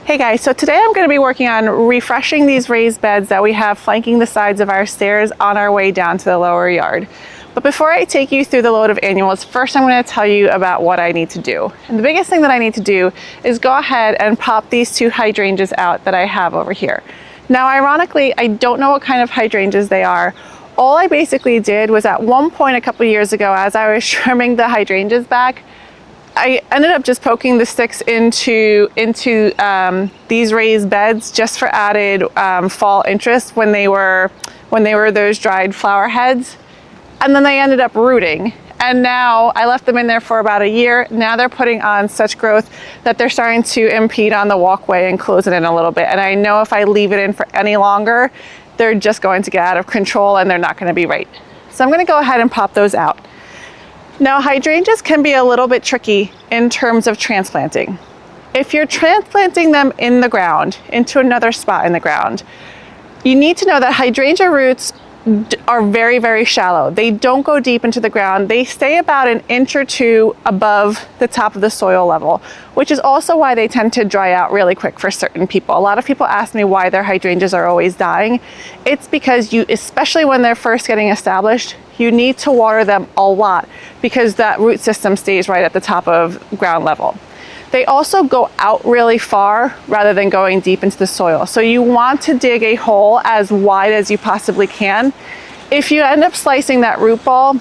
Hey guys, so today I'm going to be working on refreshing these raised beds that we have flanking the sides of our stairs on our way down to the lower yard. But before I take you through the load of annuals, first I'm going to tell you about what I need to do. And the biggest thing that I need to do is go ahead and pop these two hydrangeas out that I have over here. Now ironically, I don't know what kind of hydrangeas they are. All I basically did was at one point a couple years ago, as I was trimming the hydrangeas back, I ended up just poking the sticks into these raised beds just for added fall interest when they were those dried flower heads, and then they ended up rooting. And now I left them in there for about a year. Now they're putting on such growth that they're starting to impede on the walkway and close it in a little bit. And I know if I leave it in for any longer, they're just going to get out of control and they're not going to be right. So I'm going to go ahead and pop those out. Now hydrangeas can be a little bit tricky in terms of transplanting. If you're transplanting them in the ground, into another spot in the ground, you need to know that hydrangea roots are very, very shallow. They don't go deep into the ground. They stay about an inch or two above the top of the soil level, which is also why they tend to dry out really quick for certain people. A lot of people ask me why their hydrangeas are always dying. It's because especially when they're first getting established, you need to water them a lot because that root system stays right at the top of ground level. They also go out really far rather than going deep into the soil. So you want to dig a hole as wide as you possibly can. If you end up slicing that root ball,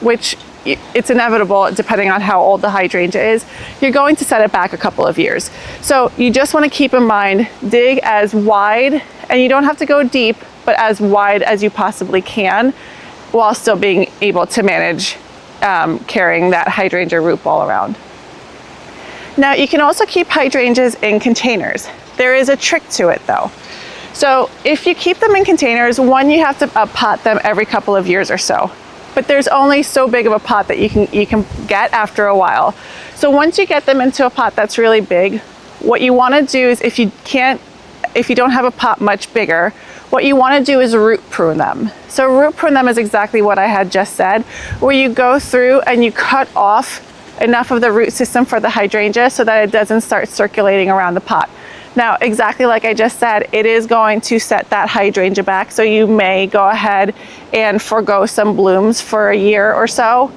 which it's inevitable depending on how old the hydrangea is, you're going to set it back a couple of years. So you just want to keep in mind, dig as wide, and you don't have to go deep, but as wide as you possibly can, while still being able to manage carrying that hydrangea root ball around. Now you can also keep hydrangeas in containers. There is a trick to it though. So if you keep them in containers, one, you have to pot them every couple of years or so. But there's only so big of a pot that you can get after a while. So once you get them into a pot that's really big, what you want to do is if you don't have a pot much bigger, what you want to do is root prune them. So root prune them is exactly what I had just said, where you go through and you cut off enough of the root system for the hydrangea so that it doesn't start circulating around the pot. Now, exactly like I just said, it is going to set that hydrangea back, so you may go ahead and forego some blooms for a year or so.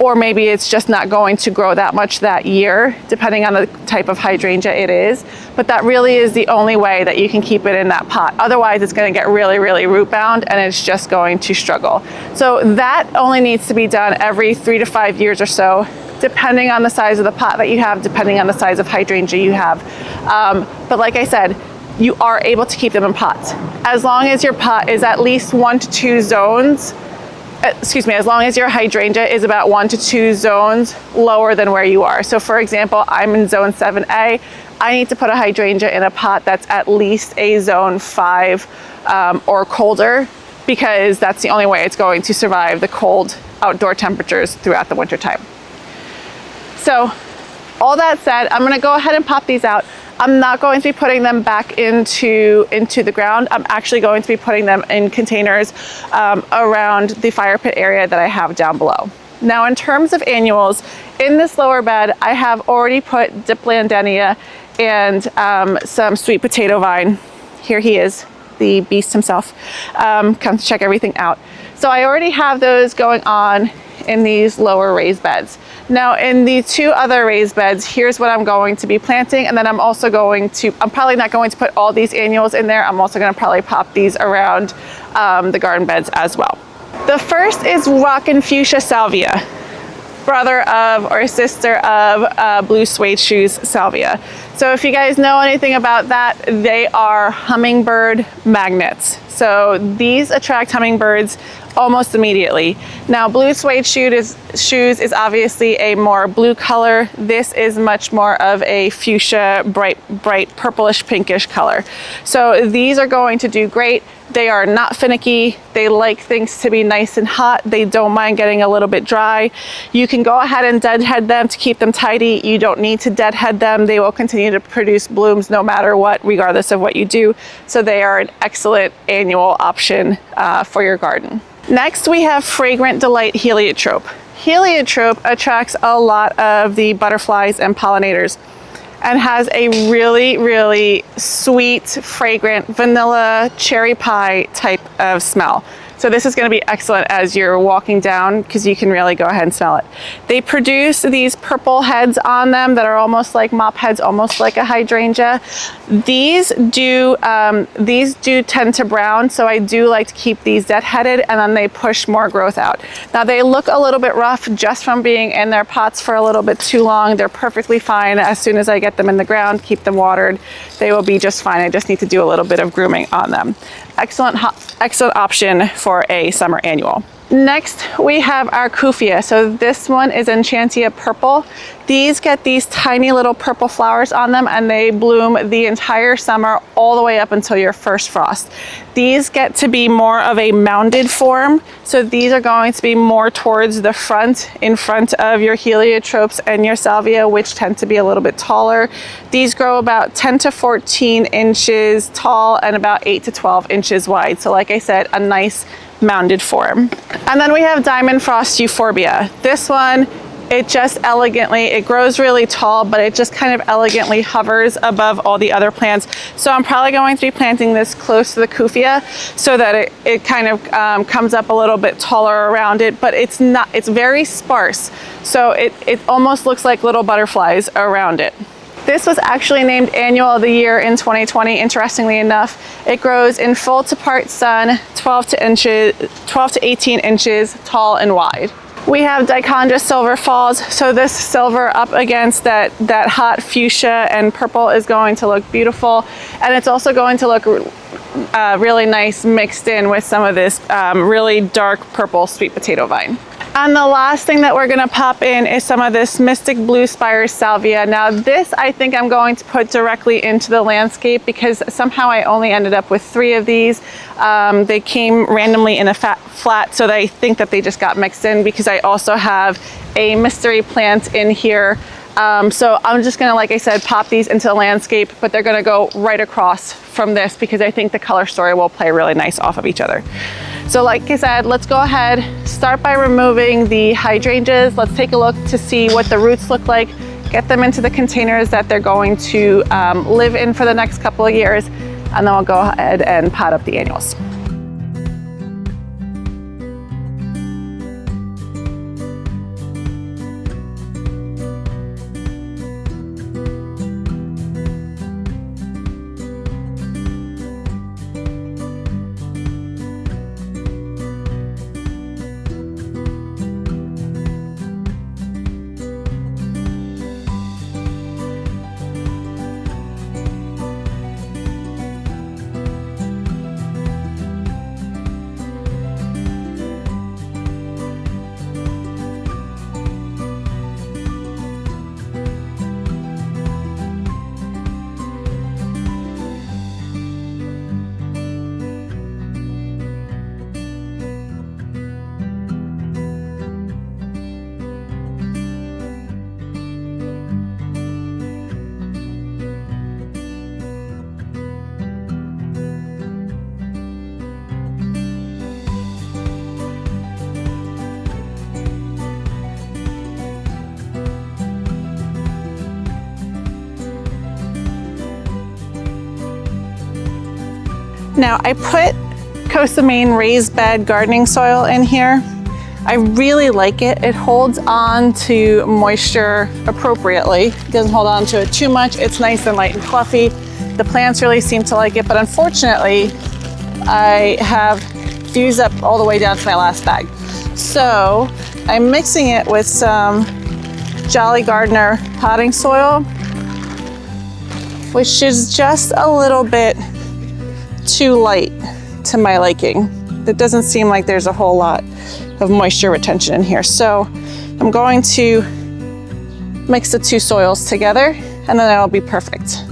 Or maybe it's just not going to grow that much that year, depending on the type of hydrangea it is. But that really is the only way that you can keep it in that pot. Otherwise, it's going to get really, really root bound and it's just going to struggle. So that only needs to be done every 3 to 5 years or so, depending on the size of the pot that you have, depending on the size of hydrangea you have. But like I said, you are able to keep them in pots. As long as your pot is at least 1 to 2 zones, as long as your hydrangea is about 1 to 2 zones lower than where you are. So for example, I'm in zone 7A. I need to put a hydrangea in a pot that's at least a zone 5 or colder, because that's the only way it's going to survive the cold outdoor temperatures throughout the winter time. So all that said, I'm going to go ahead and pop these out. I'm not going to be putting them back into the ground. I'm actually going to be putting them in containers around the fire pit area that I have down below. Now in terms of annuals, in this lower bed, I have already put Dichondra and some sweet potato vine. Here he is, the beast himself, come to check everything out. So I already have those going on in these lower raised beds. Now in the 2 other raised beds, here's what I'm going to be planting, and then I'm probably not going to put all these annuals in there. I'm also going to probably pop these around the garden beds as well. The first is Rockin Fuchsia salvia, brother of or sister of blue suede shoes salvia. So if you guys know anything about that, they are hummingbird magnets. So these attract hummingbirds almost immediately. Now blue suede shoes is obviously a more blue color. This is much more of a fuchsia, bright purplish pinkish color. So these are going to do great. They are not finicky. They like things to be nice and hot. They don't mind getting a little bit dry. You can go ahead and deadhead them to keep them tidy. You don't need to deadhead them. They will continue to produce blooms no matter what, regardless of what you do. So they are an excellent annual option for your garden. Next, we have Fragrant Delight heliotrope. Heliotrope attracts a lot of the butterflies and pollinators. and has a really, really sweet, fragrant vanilla cherry pie type of smell. So this is going to be excellent as you're walking down because you can really go ahead and smell it. They produce these purple heads on them that are almost like mop heads, almost like a hydrangea. These do tend to brown, so I do like to keep these deadheaded, and then they push more growth out. Now they look a little bit rough just from being in their pots for a little bit too long. They're perfectly fine. As soon as I get them in the ground, keep them watered, they will be just fine. I just need to do a little bit of grooming on them. Excellent option for a summer annual. Next, we have our cuphea. So this one is Enchantia Purple. These get these tiny little purple flowers on them, and they bloom the entire summer all the way up until your first frost. These get to be more of a mounded form. So these are going to be more towards the front, in front of your heliotropes and your salvia, which tend to be a little bit taller. These grow about 10 to 14 inches tall and about 8 to 12 inches wide. So like I said, a nice mounded form. And then we have diamond frost euphorbia. This one, it just elegantly, it grows really tall, but it just kind of elegantly hovers above all the other plants. So I'm probably going to be planting this close to the cuphea so that it kind of comes up a little bit taller around it, but it's not, it's very sparse. So it almost looks like little butterflies around it. This was actually named Annual of the Year in 2020, interestingly enough. It grows in full to part sun, 12 to 18 inches tall and wide. We have dichondra silver falls. So this silver up against that hot fuchsia and purple is going to look beautiful. And it's also going to look really nice mixed in with some of this really dark purple sweet potato vine. And the last thing that we're gonna pop in is some of this Mystic Blue Spire salvia. Now this I think I'm going to put directly into the landscape because somehow I only ended up with 3 of these. They came randomly in a flat, so I think that they just got mixed in because I also have a mystery plant in here. So I'm just gonna, like I said, pop these into the landscape, but they're gonna go right across from this because I think the color story will play really nice off of each other. So like I said, let's go ahead, start by removing the hydrangeas. Let's take a look to see what the roots look like, get them into the containers that they're going to live in for the next couple of years, and then we'll go ahead and pot up the annuals. Now I put Costa Maine raised bed gardening soil in here. I really like it. It holds on to moisture appropriately. It doesn't hold on to it too much. It's nice and light and fluffy. The plants really seem to like it, but unfortunately, I have fused up all the way down to my last bag. So I'm mixing it with some Jolly Gardener potting soil, which is just a little bit too light to my liking. It doesn't seem like there's a whole lot of moisture retention in here. So I'm going to mix the 2 soils together and then that'll be perfect.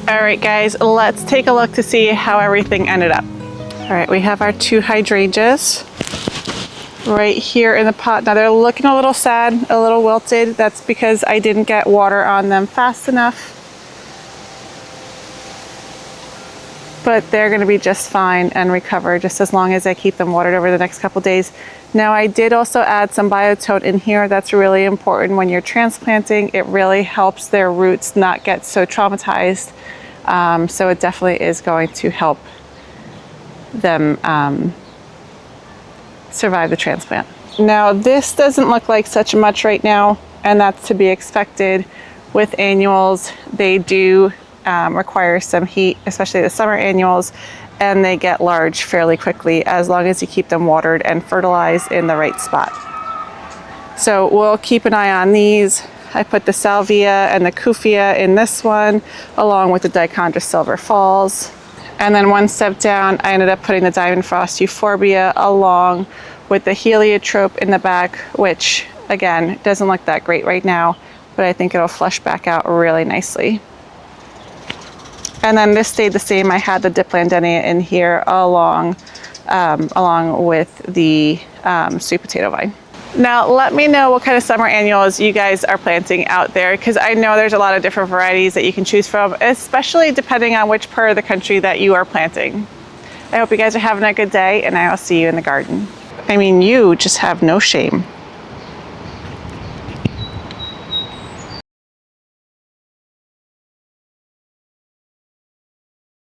All right, guys, let's take a look to see how everything ended up. All right, we have our 2 hydrangeas right here in the pot. Now they're looking a little sad, a little wilted. That's because I didn't get water on them fast enough. But they're gonna be just fine and recover just as long as I keep them watered over the next couple days. Now I did also add some biotone in here. That's really important when you're transplanting. It really helps their roots not get so traumatized. So it definitely is going to help them survive the transplant. Now this doesn't look like such much right now, and that's to be expected. With annuals, they do require some heat, especially the summer annuals, and they get large fairly quickly as long as you keep them watered and fertilized in the right spot. So we'll keep an eye on these. I put the salvia and the cuphea in this one, along with the dichondra silver falls. And then one step down, I ended up putting the diamond frost euphorbia along with the heliotrope in the back, which again, doesn't look that great right now, but I think it'll flush back out really nicely. And then this stayed the same. I had the dichondra in here along with the sweet potato vine. Now let me know what kind of summer annuals you guys are planting out there, because I know there's a lot of different varieties that you can choose from, especially depending on which part of the country that you are planting. I hope you guys are having a good day, and I will see you in the garden. I mean, you just have no shame.